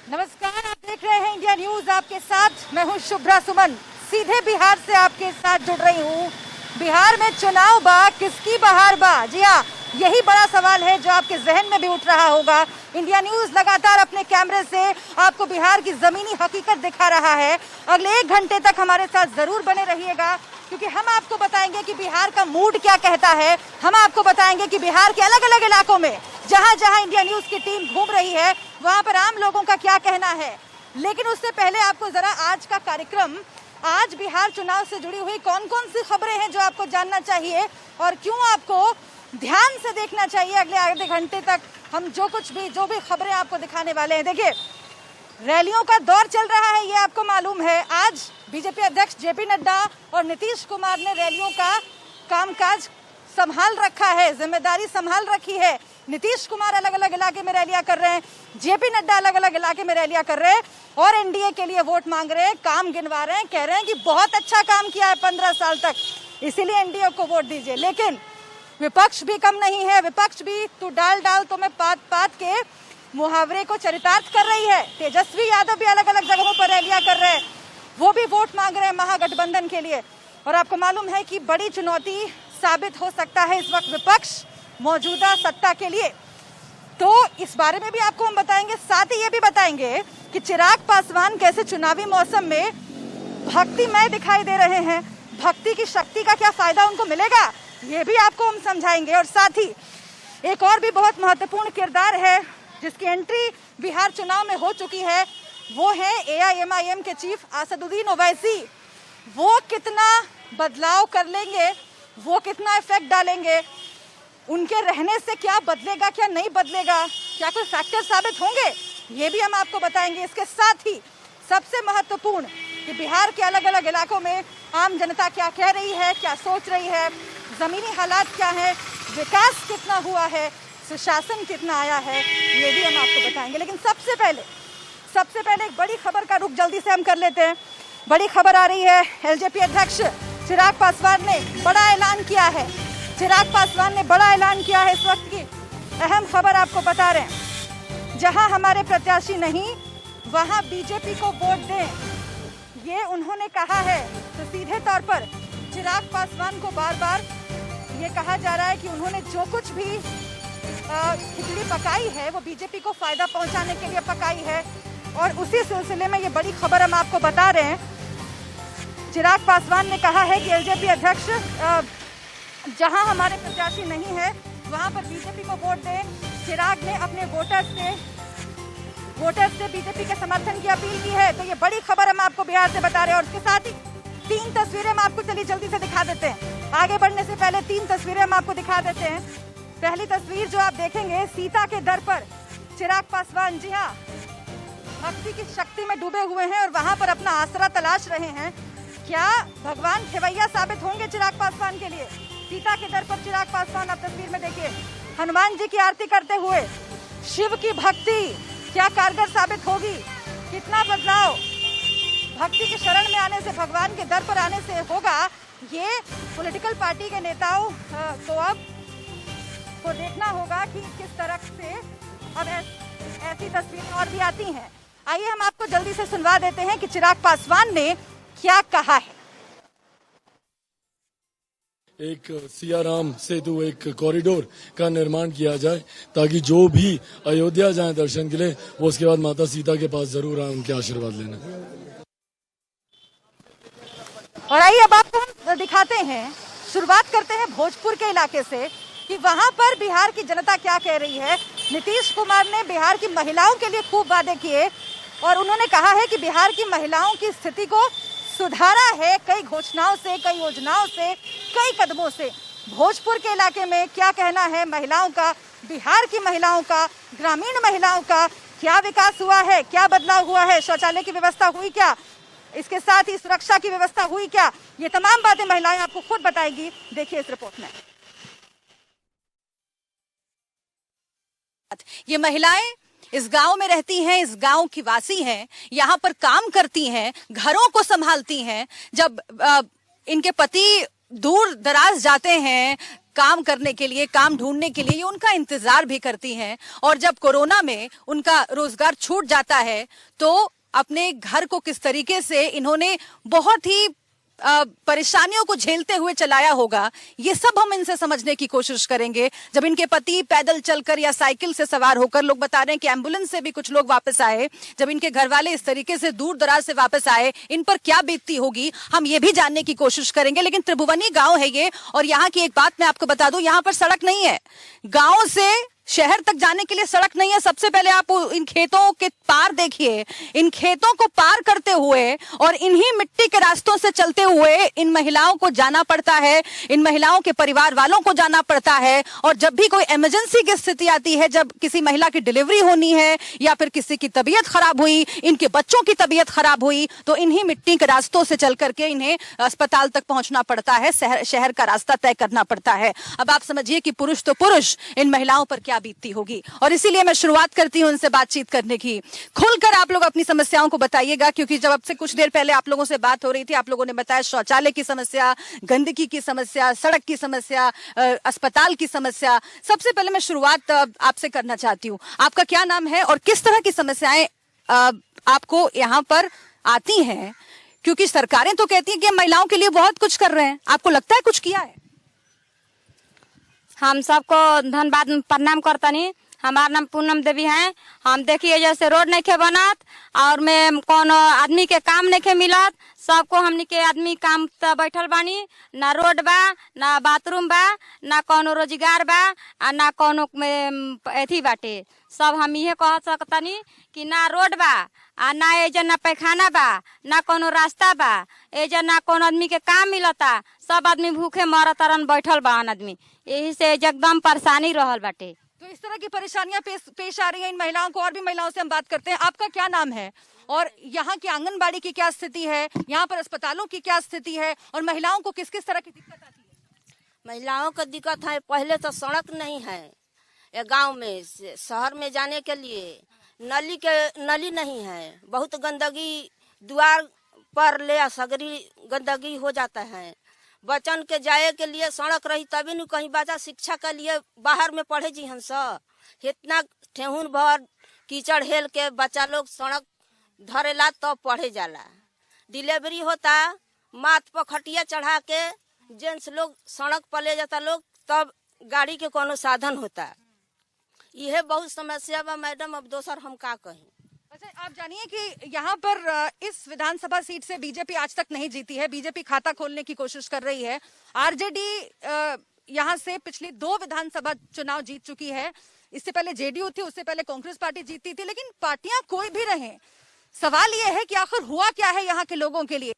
नमस्कार, आप देख रहे हैं इंडिया न्यूज। आपके साथ मैं हूं शुभ्रा सुमन। सीधे बिहार से आपके साथ जुड़ रही हूं। बिहार में चुनाव बा किसकी बहार बा? जी हाँ, यही बड़ा सवाल है जो आपके जहन में भी उठ रहा होगा। इंडिया न्यूज लगातार अपने कैमरे से आपको बिहार की जमीनी हकीकत दिखा रहा है। अगले 1 घंटे तक हमारे साथ जरूर बने रहिएगा, क्योंकि हम आपको बताएंगे कि बिहार का मूड क्या कहता है। हम आपको बताएंगे कि बिहार के अलग अलग इलाकों में जहां जहां इंडिया न्यूज की टीम घूम रही है, वहां पर आम लोगों का क्या कहना है। लेकिन उससे पहले आपको जरा आज का कार्यक्रम, आज बिहार चुनाव से जुड़ी हुई कौन कौन सी खबरें हैं जो आपको जानना चाहिए और क्यों आपको ध्यान से देखना चाहिए। अगले आधे घंटे तक हम जो भी खबरें आपको दिखाने वाले हैं। देखिए, रैलियों का दौर चल रहा है, ये आपको मालूम है। आज बीजेपी अध्यक्ष जेपी नड्डा और नीतीश कुमार ने रैलियों का कामकाज संभाल रखा है, जिम्मेदारी संभाल रखी है। नीतीश कुमार अलग अलग इलाके में रैलियां कर रहे हैं, जेपी नड्डा अलग अलग इलाके में रैलियां कर रहे हैं और एनडीए के लिए वोट मांग रहे हैं, काम गिनवा रहे हैं, कह रहे हैं कि बहुत अच्छा काम किया है 15 साल तक, इसीलिए एनडीए को वोट दीजिए। लेकिन विपक्ष भी कम नहीं है। विपक्ष भी तू डाल डाल तो मैं पात पात के मुहावरे को चरितार्थ कर रही है। तेजस्वी यादव भी अलग अलग जगहों पर रैलियां कर रहे हैं, वो भी वोट मांग रहे हैं महागठबंधन के लिए। और आपको मालूम है कि बड़ी चुनौती साबित हो सकता है इस वक्त विपक्ष मौजूदा सत्ता के लिए। तो इस बारे में भी आपको हम बताएंगे, साथ ही ये भी बताएंगे कि चिराग पासवान कैसे चुनावी मौसम में भक्तिमय दिखाई दे रहे हैं। भक्ति की शक्ति का क्या फायदा उनको मिलेगा, ये भी आपको हम समझाएंगे। और साथ ही एक और भी बहुत महत्वपूर्ण किरदार है जिसकी एंट्री बिहार चुनाव में हो चुकी है, वो है एआईएमआईएम के चीफ असदुद्दीन ओवैसी। वो कितना बदलाव कर लेंगे, वो कितना इफेक्ट डालेंगे, उनके रहने से क्या बदलेगा क्या नहीं बदलेगा, क्या कोई फैक्टर साबित होंगे, ये भी हम आपको बताएंगे। इसके साथ ही सबसे महत्वपूर्ण कि बिहार के अलग अलग इलाकों में आम जनता क्या कह रही है, क्या सोच रही है, जमीनी हालात क्या है, विकास कितना हुआ है, सुशासन कितना आया है, ये भी हम आपको बताएंगे। लेकिन सबसे पहले एक बड़ी खबर का रुख जल्दी से हम कर लेते हैं। बड़ी खबर आ रही है, एलजेपी अध्यक्ष चिराग पासवान ने बड़ा ऐलान किया है। चिराग पासवान ने बड़ा ऐलान किया है। इस वक्त की अहम खबर आपको बता रहे हैं। जहां हमारे प्रत्याशी नहीं, वहां बीजेपी को वोट दें, ये उन्होंने कहा है। तो सीधे तौर पर चिराग पासवान को बार बार ये कहा जा रहा है कि उन्होंने जो कुछ भी खिचड़ी पकाई है वो बीजेपी को फायदा पहुंचाने के लिए पकाई है। और उसी सिलसिले में ये बड़ी खबर हम आपको बता रहे हैं। चिराग पासवान ने कहा है कि एलजेपी अध्यक्ष जहां हमारे प्रत्याशी नहीं है वहां पर बीजेपी को वोट दें। चिराग ने अपने वोटर्स से बीजेपी के समर्थन की अपील की है। तो ये बड़ी खबर हम आपको बिहार से बता रहे हैं। और इसके साथ ही 3 तस्वीरें हम आपको चलिए जल्दी से दिखा देते हैं। आगे बढ़ने से पहले 3 तस्वीरें हम आपको दिखा देते हैं। पहली तस्वीर जो आप देखेंगे, सीता के दर पर चिराग पासवान, जी हाँ, भक्ति की शक्ति में डूबे हुए हैं और वहां पर अपना आसरा तलाश रहे हैं। क्या भगवान खेवैया साबित होंगे चिराग पासवान के लिए? सीता के दर पर चिराग पासवान, आप तस्वीर में देखिए, हनुमान जी की आरती करते हुए। शिव की भक्ति क्या कारगर साबित होगी? कितना बदलाव भक्ति की शरण में आने से, भगवान के दर पर आने से होगा, ये पॉलिटिकल पार्टी के नेताओं को अब देखना होगा कि किस तरह से अब ऐसी तस्वीरें और भी आती हैं। आइए हम आपको जल्दी से सुनवा देते हैं कि चिराग पासवान ने क्या कहा है। एक सियाराम सेतु, एक कॉरिडोर का निर्माण किया जाए ताकि जो भी अयोध्या जाए दर्शन के लिए, वो उसके बाद माता सीता के पास जरूर आए उनके आशीर्वाद लेने। और आइए अब आपको हम दिखाते हैं, शुरुआत करते हैं भोजपुर के इलाके से कि वहां पर बिहार की जनता क्या कह रही है। नीतीश कुमार ने बिहार की महिलाओं के लिए खूब वादे किए और उन्होंने कहा है कि बिहार की महिलाओं की स्थिति को सुधारा है कई घोषणाओं से, कई योजनाओं से, कई कदमों से। भोजपुर के इलाके में क्या कहना है महिलाओं का, बिहार की महिलाओं का, ग्रामीण महिलाओं का, क्या विकास हुआ है, क्या बदलाव हुआ है, शौचालय की व्यवस्था हुई क्या, इसके साथ ही सुरक्षा की व्यवस्था हुई क्या, ये तमाम बातें महिलाएं आपको खुद बताएगी। देखिए इस रिपोर्ट में। ये महिलाएं इस गांव में रहती हैं, इस गांव की वासी हैं, यहाँ पर काम करती हैं, घरों को संभालती हैं। जब इनके पति दूर दराज जाते हैं, काम करने के लिए, काम ढूंढने के लिए, ये उनका इंतजार भी करती हैं। और जब कोरोना में उनका रोजगार छूट जाता है तो अपने घर को किस तरीके से इन्होंने बहुत ही परेशानियों को झेलते हुए चलाया होगा, ये सब हम इनसे समझने की कोशिश करेंगे। जब इनके पति पैदल चलकर या साइकिल से सवार होकर, लोग बता रहे हैं कि एम्बुलेंस से भी कुछ लोग वापस आए, जब इनके घर वाले इस तरीके से दूर दराज से वापस आए, इन पर क्या बीतती होगी, हम ये भी जानने की कोशिश करेंगे। लेकिन त्रिभुवनी गांव है ये, और यहाँ की एक बात मैं आपको बता दूं, यहाँ पर सड़क नहीं है। गांव से शहर तक जाने के लिए सड़क नहीं है। सबसे पहले आप इन खेतों के पार देखिए, इन खेतों को पार करते हुए और इन्हीं मिट्टी के रास्तों से चलते हुए इन महिलाओं को जाना पड़ता है, इन महिलाओं के परिवार वालों को जाना पड़ता है। और जब भी कोई इमरजेंसी की स्थिति आती है, जब किसी महिला की डिलीवरी होनी है या फिर किसी की तबीयत खराब हुई, इनके बच्चों की तबीयत खराब हुई, तो इन्हीं मिट्टी के रास्तों से चल करके इन्हें अस्पताल तक पहुंचना पड़ता है, शहर का रास्ता तय करना पड़ता है। अब आप समझिए कि पुरुष तो पुरुष, इन महिलाओं पर क्या बीतती होगी। और इसीलिए मैं शुरुआत करती हूं उनसे बातचीत करने की। खुलकर आप लोग अपनी समस्याओं को बताइएगा, क्योंकि जब अब से कुछ देर पहले आप लोगों से बात हो रही थी, आप लोगों ने बताया शौचालय की समस्या, गंदगी की समस्या, सड़क की समस्या, अस्पताल की समस्या। सबसे पहले मैं शुरुआत आपसे करना चाहती हूँ, आपका क्या नाम है और किस तरह की समस्याएं आपको यहाँ पर आती हैं? क्योंकि सरकारें तो कहती हैं कि हम महिलाओं के लिए बहुत कुछ कर रहे हैं, आपको लगता है कुछ किया है? हम सबको धन्यवाद प्रणाम करतनी। हमार नाम पूनम देवी है। हम देखिए जैसे रोड नहीं खे बनत और में कोनो आदमी के काम नहीं खे मिलत, सबको हमनी के आदमी काम त बैठल बानी, ना रोड बा, ना बाथरूम बा, ना कोनो रोजगार बा, आ ना कोनो एथी बाटे। सब हम ये कह सकतनी कि ना रोड बा, आ ना एजा ना पैखाना बा, ना कोनो रास्ता बा, एजा ना कोनो आदमी के काम मिलता, सब आदमी भूखे मरतरन बैठल बा आदमी। यही से एकदम परेशानी रहल बाटे। तो इस तरह की परेशानियां पेश आ रही हैं इन महिलाओं को। और भी महिलाओं से हम बात करते हैं। आपका क्या नाम है और यहाँ की आंगनबाड़ी की क्या स्थिति है, यहाँ पर अस्पतालों की क्या स्थिति है, और महिलाओं को किस किस तरह की दिक्कत आती है? महिलाओं को दिक्कत है, पहले तो सड़क नहीं है ये गांव में, शहर में जाने के लिए नली नहीं है, बहुत गंदगी द्वार पर ले सगरी गंदगी हो जाता है। बच्चन के जाए के लिए सड़क रही तभी न कहीं बच्चा शिक्षा के लिए बाहर में पढ़े जी हंस। इतना ठेहुन भर कीचड़ हेल के बच्चा लोग सड़क धरेला तो पढ़े जाला। डिलीवरी होता माथ पर खटिया चढ़ा के जेंट्स लोग सड़क पर ले जाता लोग, तब गाड़ी के कोनो साधन होता। यह बहुत समस्या बा मैडम, अब दोसर हम का कहीं। अच्छा, आप जानिए कि यहाँ पर इस विधानसभा सीट से बीजेपी आज तक नहीं जीती है। बीजेपी खाता खोलने की कोशिश कर रही है। आरजेडी यहाँ से पिछली 2 विधानसभा चुनाव जीत चुकी है। इससे पहले जेडीयू थी, उससे पहले कांग्रेस पार्टी जीती थी। लेकिन पार्टियां कोई भी रहे, सवाल यह है कि आखिर हुआ क्या है यहाँ के लोगों के लिए।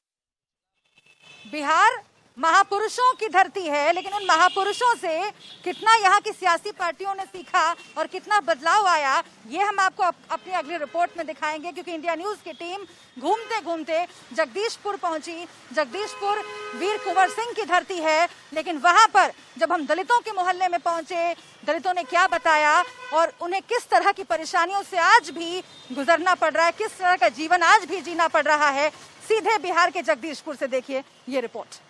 बिहार महापुरुषों की धरती है, लेकिन उन महापुरुषों से कितना यहाँ की सियासी पार्टियों ने सीखा और कितना बदलाव आया, ये हम आपको अपनी अगली रिपोर्ट में दिखाएंगे। क्योंकि इंडिया न्यूज की टीम घूमते घूमते जगदीशपुर पहुंची। जगदीशपुर वीर कुंवर सिंह की धरती है, लेकिन वहां पर जब हम दलितों के मोहल्ले में पहुंचे, दलितों ने क्या बताया और उन्हें किस तरह की परेशानियों से आज भी गुजरना पड़ रहा है, किस तरह का जीवन आज भी जीना पड़ रहा है, सीधे बिहार के जगदीशपुर से देखिए ये रिपोर्ट।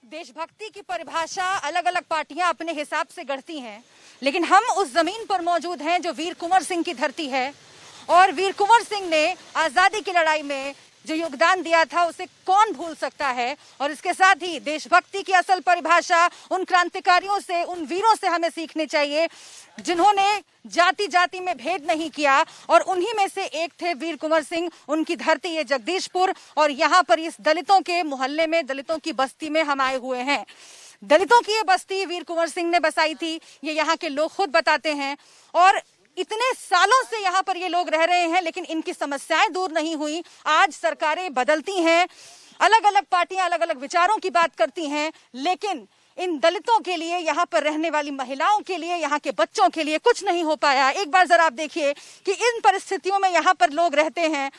देशभक्ति की परिभाषा अलग अलग पार्टियां अपने हिसाब से गढ़ती हैं, लेकिन हम उस जमीन पर मौजूद हैं जो वीर कुंवर सिंह की धरती है। और वीर कुंवर सिंह ने आजादी की लड़ाई में जो योगदान दिया था उसे कौन भूल सकता है। और इसके साथ ही देशभक्ति की असल परिभाषा उन क्रांतिकारियों से, उन वीरों से हमें सीखनी चाहिए जिन्होंने जाति जाति में भेद नहीं किया। और उन्हीं में से एक थे वीर कुंवर सिंह। उनकी धरती है जगदीशपुर, और यहाँ पर इस दलितों के मोहल्ले में, दलितों की बस्ती में हम आए हुए हैं। दलितों की ये बस्ती वीर कुंवर सिंह ने बसाई थी, ये यहाँ के लोग खुद बताते हैं। और इतने सालों से यहाँ पर ये लोग रह रहे हैं, लेकिन इनकी समस्याएं दूर नहीं हुई। आज सरकारें बदलती हैं, अलग अलग पार्टियां अलग अलग विचारों की बात करती हैं, लेकिन इन दलितों के लिए, यहाँ पर रहने वाली महिलाओं के लिए, यहाँ के बच्चों के लिए कुछ नहीं हो पाया। एक बार जरा आप देखिए कि इन परिस्थितियों में यहाँ पर लोग रहते हैं।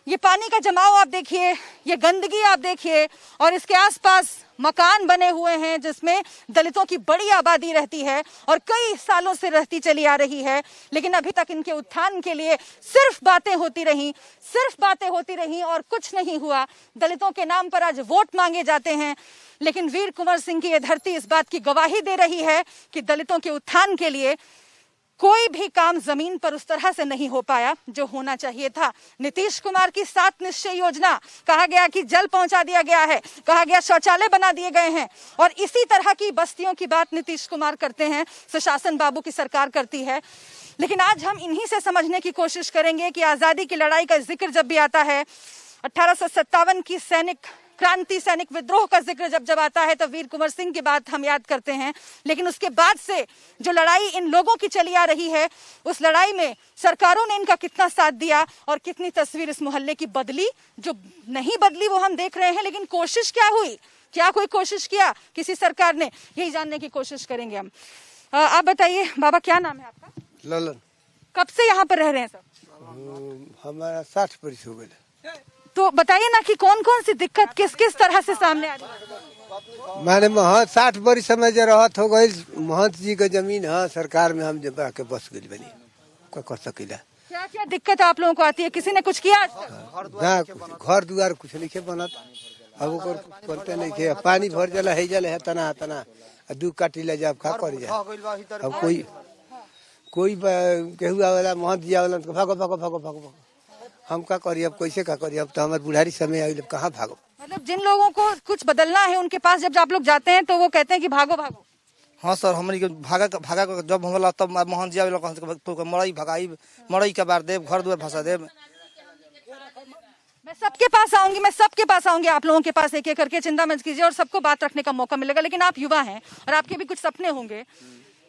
ये पानी का जमाव आप देखिए, ये गंदगी आप देखिए, और इसके आसपास मकान बने हुए हैं जिसमें दलितों की बड़ी आबादी रहती है और कई सालों से रहती चली आ रही है, लेकिन अभी तक इनके उत्थान के लिए सिर्फ बातें होती रहीं और कुछ नहीं हुआ। दलितों के नाम पर आज वोट मांगे जाते हैं, लेकिन वीर कुंवर सिंह की ये धरती इस बात की गवाही दे रही है कि दलितों के उत्थान के लिए कोई भी काम जमीन पर उस तरह से नहीं हो पाया जो होना चाहिए था। नीतीश कुमार की 7 निश्चय योजना, कहा गया कि जल पहुंचा दिया गया है, कहा गया शौचालय बना दिए गए हैं, और इसी तरह की बस्तियों की बात नीतीश कुमार करते हैं, सुशासन बाबू की सरकार करती है। लेकिन आज हम इन्हीं से समझने की कोशिश करेंगे कि आजादी की लड़ाई का जिक्र जब भी आता है, 1857 की क्रांति सैनिक विद्रोह का जिक्र जब आता है तो वीर कुंवर सिंह की बात हम याद करते हैं। लेकिन उसके बाद से जो लड़ाई इन लोगों की चली आ रही है, उस लड़ाई में सरकारों ने इनका कितना साथ दिया और कितनी तस्वीर इस मोहल्ले की बदली, जो नहीं बदली वो हम देख रहे हैं। लेकिन कोशिश क्या हुई, क्या कोई कोशिश किया किसी सरकार ने, यही जानने की कोशिश करेंगे हम। आप बताइए बाबा, क्या नाम है आपका? ललन। कब से यहाँ पर रह रहे हैं सब? हमारा 60 वर्ष हो गए। तो बताइए ना कि कौन कौन सी दिक्कत किस किस तरह से सामने आ रही है? माने महंत 60 वर्ष में जो रहत हो गई, महंत जी का जमीन है, सरकार में हम जब आके बस गई बनी, क्या कर सकीला। क्या क्या दिक्कत आप लोगों को आती है? किसी ने कुछ किया? ना घर दुआर कुछ नहीं बनत, अब करते नहीं खे। पानी भर जला है तना तना दू काटी ले जाब का कर जा। अब कोई केहू आवेला महंत जी आवेला तो भागो भागो भागो भागो, हम का करी, अब कैसे का करी, अब तो हमारे बुढ़ारी समय आई, कहाँ भागो। मतलब जिन लोगों को कुछ बदलना है उनके पास जब आप लोग जाते हैं तो वो कहते हैं कि भागो भागो। हाँ सर, हमारी भागा जब हमला तब मोहन जी आवेला मड़ई भगाई, मड़ई के बार देव, घर दुआर भसा देव। मैं सबके पास आऊंगी आप लोगों के पास एक एक करके, चिंता मत कीजिए और सबको बात रखने का मौका मिलेगा। लेकिन आप युवा हैं और आपके भी कुछ सपने होंगे।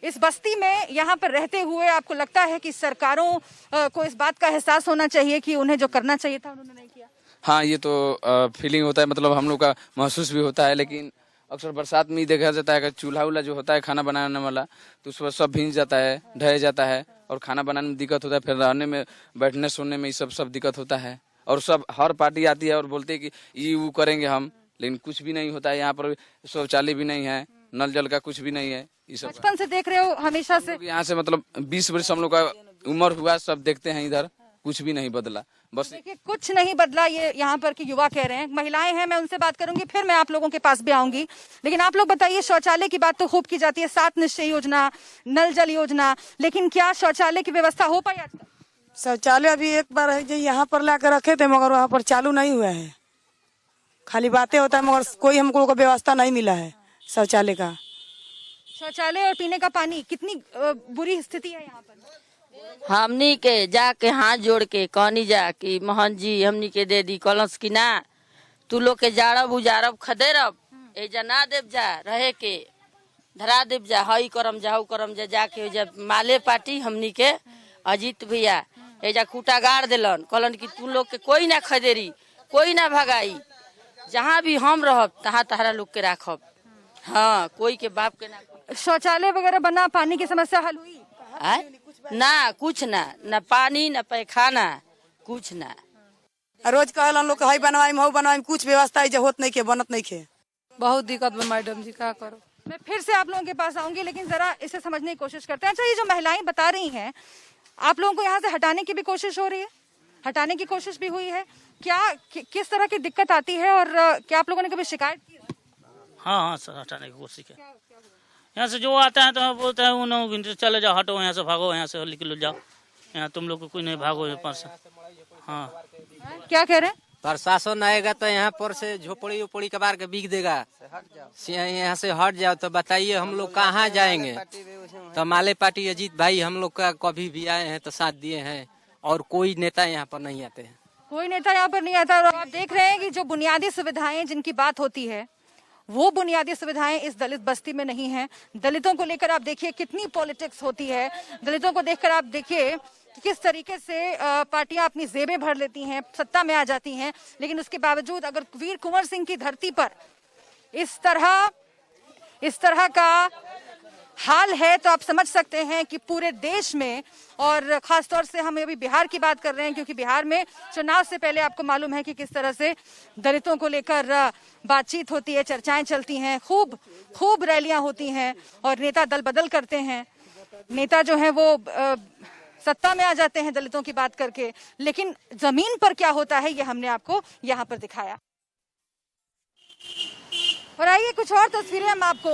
इस बस्ती में यहाँ पर रहते हुए आपको लगता है कि सरकारों को इस बात का एहसास होना चाहिए कि उन्हें जो करना चाहिए था उन्होंने नहीं किया? हाँ, ये तो फीलिंग होता है, मतलब हम लोग का महसूस भी होता है। लेकिन अक्सर बरसात में ही देखा जाता है कि चूल्हा उल्हा जो होता है खाना बनाने वाला, तो उस पर सब भींग जाता है, ढह जाता है और खाना बनाने में दिक्कत होता है। फिर रहने में, बैठने सोने में ये सब दिक्कत होता है। और सब हर पार्टी आती है और बोलते है कि ये वो करेंगे हम, लेकिन कुछ भी नहीं होता है। यहाँ पर शौचालय भी नहीं है, नल जल का कुछ भी नहीं है। बचपन से देख रहे हो हमेशा से? यहाँ से मतलब 20 वर्ष हम लोग का उम्र हुआ, सब देखते हैं इधर, कुछ भी नहीं बदला। बस देखिए कुछ नहीं बदला, ये यहाँ पर के युवा कह रहे हैं। महिलाएं हैं, मैं उनसे बात करूंगी, फिर मैं आप लोगों के पास भी आऊंगी। लेकिन आप लोग बताइए, शौचालय की बात तो खूब की जाती है, 7 निश्चय योजना, नल जल योजना, लेकिन क्या शौचालय की व्यवस्था हो पाई आज तक? शौचालय अभी एक बार है जो यहाँ पर लाकर रखे थे, मगर वहाँ पर चालू नहीं हुआ है। खाली बातें होता है, मगर कोई हमको को व्यवस्था नहीं मिला है शौचालय का। शौचालय और पीने का पानी, कितनी बुरी स्थिति है यहाँ पर? हमनी के जाके हाथ जोड़ के कहनी जा कि मोहन जी हमनी के दे दी कलश की ना, तू लोग के जाड़ब उजारब खदेरब, एजा ना देव जा रहे के धरा देव जा, हई करम जा, हऊ करम जा। जाके जब माले पार्टी हमनी के अजीत भैया एजा खूटा गाड़ दिलन, कहलन कि तू लोग के कोई ना खदेरी, कोई ना भगाई, जहाँ भी हम रहब तहाँ तहरा लोग के राखब। हाँ, कोई के बाप के ना। शौचालय वगैरह बना, पानी की समस्या हल हुई? ना कुछ ना पानी ना पैखाना, कुछ ना। रोज कहलन लोग हई बनवाई महू बनवाई, कुछ व्यवस्था जो होत नहीं के, बनत नहीं के। बहुत दिक्कत में मैडम जी, क्या करो। मैं फिर से आप लोगों के पास आऊंगी, लेकिन जरा इसे समझने की कोशिश करते हैं। अच्छा, ये जो महिलाएं बता रही हैं, आप लोगों को यहाँ से हटाने की भी कोशिश हो रही है? हटाने की कोशिश भी हुई है क्या? किस तरह की दिक्कत आती है और क्या आप लोगों ने कभी शिकायत की? हाँ सर, हटाने की कोशिश है। यहाँ से जो आता है तो बोलते हैं उन्होंने चले जाओ, हटो यहाँ से, भागो यहाँ से, निकलो जाओ, यहाँ तुम लोग को कोई नहीं, भागो यहाँ पर से। हाँ, क्या कह रहे हैं? प्रशासन आएगा तो यहाँ पर से झोपड़ी उपड़ी कबार के बिक देगा, यहाँ से हट जाओ। तो बताइए हम लोग कहाँ जाएंगे? तो माले पार्टी अजीत भाई हम लोग का कभी भी आए हैं तो साथ दिए हैं, और कोई नेता यहाँ पर नहीं आते हैं। कोई नेता यहाँ पर नहीं आता। और आप देख रहे हैं कि जो बुनियादी सुविधाएं जिनकी बात होती है, वो बुनियादी सुविधाएं इस दलित बस्ती में नहीं है। दलितों को लेकर आप देखिए कितनी पॉलिटिक्स होती है, दलितों को देखकर आप देखिए कि किस तरीके से पार्टियां अपनी जेबें भर लेती हैं, सत्ता में आ जाती हैं। लेकिन उसके बावजूद अगर वीर कुंवर सिंह की धरती पर इस तरह का हाल है तो आप समझ सकते हैं कि पूरे देश में, और खासतौर से हम अभी बिहार की बात कर रहे हैं क्योंकि बिहार में चुनाव से पहले आपको मालूम है कि किस तरह से दलितों को लेकर बातचीत होती है, चर्चाएं चलती हैं, खूब रैलियां होती हैं और नेता दल बदल करते हैं। नेता जो है वो सत्ता में आ जाते हैं दलितों की बात करके, लेकिन जमीन पर क्या होता है ये हमने आपको यहाँ पर दिखाया। और आइए कुछ और तस्वीरें हम आपको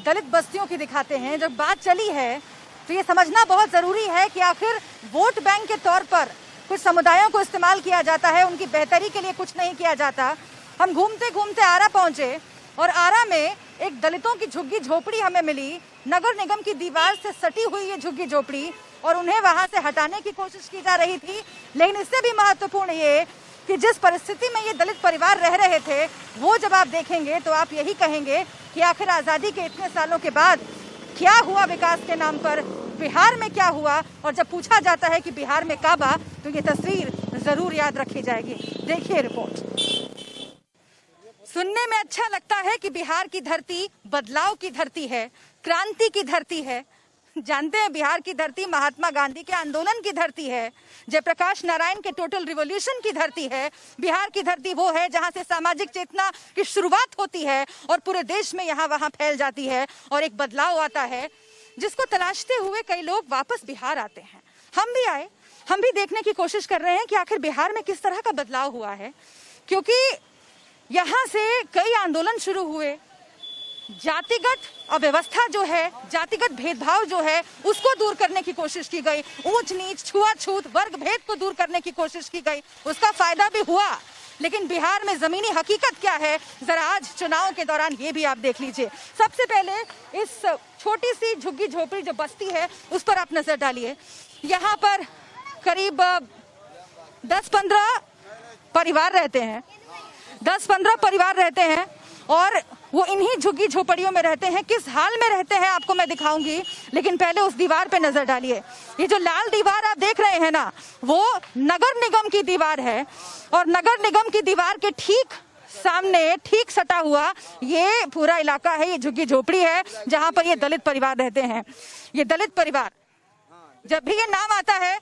दलित बस्तियों की दिखाते हैं। जब बात चली है तो ये समझना बहुत जरूरी है कि आखिर वोट बैंक के तौर पर कुछ समुदायों को इस्तेमाल किया जाता है, उनकी बेहतरी के लिए कुछ नहीं किया जाता। हम घूमते घूमते आरा पहुंचे और आरा में एक दलितों की झुग्गी झोपड़ी हमें मिली, नगर निगम की दीवार से सटी हुई ये झुग्गी झोपड़ी, और उन्हें वहां से हटाने की कोशिश की जा रही थी। लेकिन इससे भी महत्वपूर्ण ये कि जिस परिस्थिति में ये दलित परिवार रह रहे थे वो जब आप देखेंगे तो आप यही कहेंगे कि आखिर आज़ादी के इतने सालों के बाद क्या हुआ विकास के नाम पर, बिहार में क्या हुआ। और जब पूछा जाता है कि बिहार में काबा, तो ये तस्वीर जरूर याद रखी जाएगी। देखिए रिपोर्ट। सुनने में अच्छा लगता है कि बिहार की धरती बदलाव की धरती है, क्रांति की धरती है। जानते हैं बिहार की धरती महात्मा गांधी के आंदोलन की धरती है, जयप्रकाश नारायण के टोटल रिवॉल्यूशन की धरती है। बिहार की धरती वो है जहां से सामाजिक चेतना की शुरुआत होती है और पूरे देश में यहाँ वहां फैल जाती है और एक बदलाव आता है जिसको तलाशते हुए कई लोग वापस बिहार आते हैं। हम भी आए, हम भी देखने की कोशिश कर रहे हैं कि आखिर बिहार में किस तरह का बदलाव हुआ है, क्योंकि यहाँ से कई आंदोलन शुरू हुए। जातिगत अव्यवस्था जो है, जातिगत भेदभाव जो है, उसको दूर करने की कोशिश की गई। ऊंच नीच, छुआछूत, वर्ग भेद को दूर करने की कोशिश की गई। उसका फायदा भी हुआ। लेकिन बिहार में जमीनी हकीकत क्या है, जरा आज चुनाव के दौरान ये भी आप देख लीजिए। सबसे पहले इस छोटी सी झुग्गी झोपड़ी जो बस्ती है उस पर आप नजर डालिए। यहाँ पर करीब 10-15 परिवार रहते हैं, 10-15 परिवार रहते हैं और वो इन्हीं झुग्गी झोपड़ियों में रहते हैं। किस हाल में रहते हैं आपको मैं दिखाऊंगी, लेकिन पहले उस दीवार पे नजर डालिए। ये जो लाल दीवार आप देख रहे हैं ना, वो नगर निगम की दीवार है और नगर निगम की दीवार के ठीक सामने, ठीक सटा हुआ ये पूरा इलाका है, ये झुग्गी झोपड़ी है जहां पर ये दलित परिवार रहते हैं। ये दलित परिवार, जब भी ये नाम आता है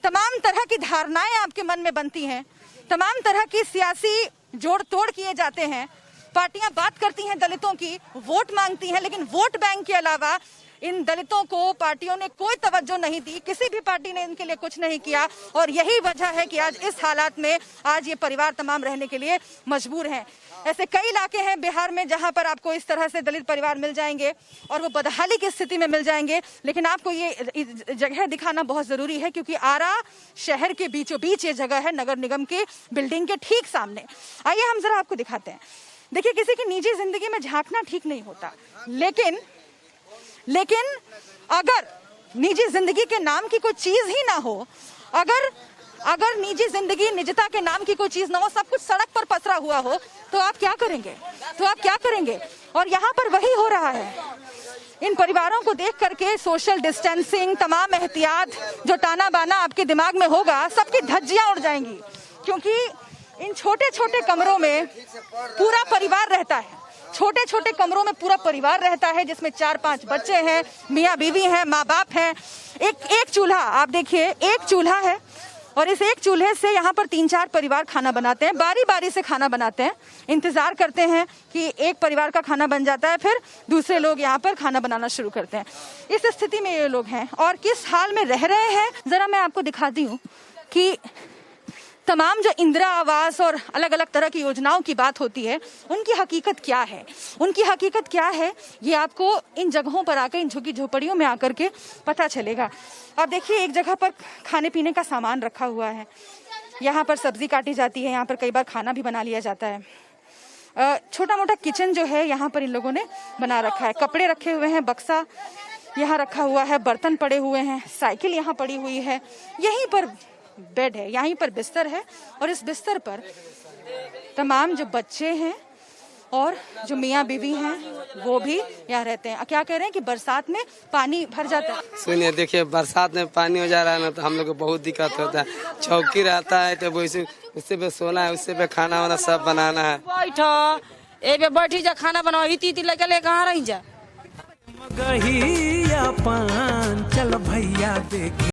तमाम तरह की धारणाएं आपके मन में बनती हैं, तमाम तरह की सियासी जोड़ तोड़ किए जाते हैं। पार्टियां बात करती हैं दलितों की, वोट मांगती हैं, लेकिन वोट बैंक के अलावा इन दलितों को पार्टियों ने कोई तवज्जो नहीं दी, किसी भी पार्टी ने इनके लिए कुछ नहीं किया। और यही वजह है कि आज इस हालात में आज ये परिवार तमाम रहने के लिए मजबूर हैं। ऐसे कई इलाके हैं बिहार में जहां पर आपको इस तरह से दलित परिवार मिल जाएंगे और वो बदहाली की स्थिति में मिल जाएंगे। लेकिन आपको ये जगह दिखाना बहुत जरूरी है क्योंकि आरा शहर के बीचों बीच ये जगह है, नगर निगम की बिल्डिंग के ठीक सामने। आइए हम जरा आपको दिखाते हैं। देखिए, किसी की निजी जिंदगी में झांकना ठीक नहीं होता, लेकिन अगर निजी जिंदगी के नाम की कोई चीज ही ना हो, अगर निजी जिंदगी, निजता के नाम की कोई चीज ना हो, सब कुछ सड़क पर पसरा हुआ हो, तो आप क्या करेंगे? और यहाँ पर वही हो रहा है। इन परिवारों को देख करके सोशल डिस्टेंसिंग, तमाम एहतियात जो ताना बाना आपके दिमाग में होगा, सबकी धज्जियां उड़ जाएंगी, क्योंकि इन छोटे छोटे कमरों में पूरा परिवार रहता है। छोटे छोटे कमरों में पूरा परिवार रहता है जिसमें 4-5 बच्चे हैं, मियाँ बीवी हैं, माँ बाप हैं। एक चूल्हा, आप देखिए, एक चूल्हा है और इस एक चूल्हे से यहाँ पर 3-4 परिवार खाना बनाते हैं, बारी बारी से खाना बनाते हैं। इंतजार करते हैं कि एक परिवार का खाना बन जाता है, फिर दूसरे लोग यहाँ पर खाना बनाना शुरू करते हैं। इस स्थिति में ये लोग हैं और किस हाल में रह रहे हैं जरा मैं आपको दिखाती हूँ कि तमाम जो इंदिरा आवास और अलग अलग तरह की योजनाओं की बात होती है, उनकी हकीकत क्या है, ये आपको इन जगहों पर आकर, इन झुग्गी झोपड़ियों में आकर के पता चलेगा। आप देखिए, एक जगह पर खाने पीने का सामान रखा हुआ है, यहाँ पर सब्जी काटी जाती है, यहाँ पर कई बार खाना भी बना लिया जाता है। छोटा मोटा किचन जो है यहाँ पर इन लोगों ने बना रखा है। कपड़े रखे हुए हैं, बक्सा यहाँ रखा हुआ है, बर्तन पड़े हुए हैं, साइकिल यहाँ पड़ी हुई है, यहीं पर बेड है, यहीं पर बिस्तर है और इस बिस्तर पर तमाम जो बच्चे हैं और जो मियाँ बीवी हैं वो भी यहाँ रहते हैं। क्या कह रहे हैं कि बरसात में पानी भर जाता है। सुनिए, देखिए, बरसात में पानी हो जा रहा है ना, तो हम लोग को बहुत दिक्कत होता है। चौकी रहता है तो उससे पे सोना है, उससे पे खाना वाना सब बनाना है। बैठी जा, खाना बनाओ, इती लेके कहाँ रही जा। अपन, चल भैया देखे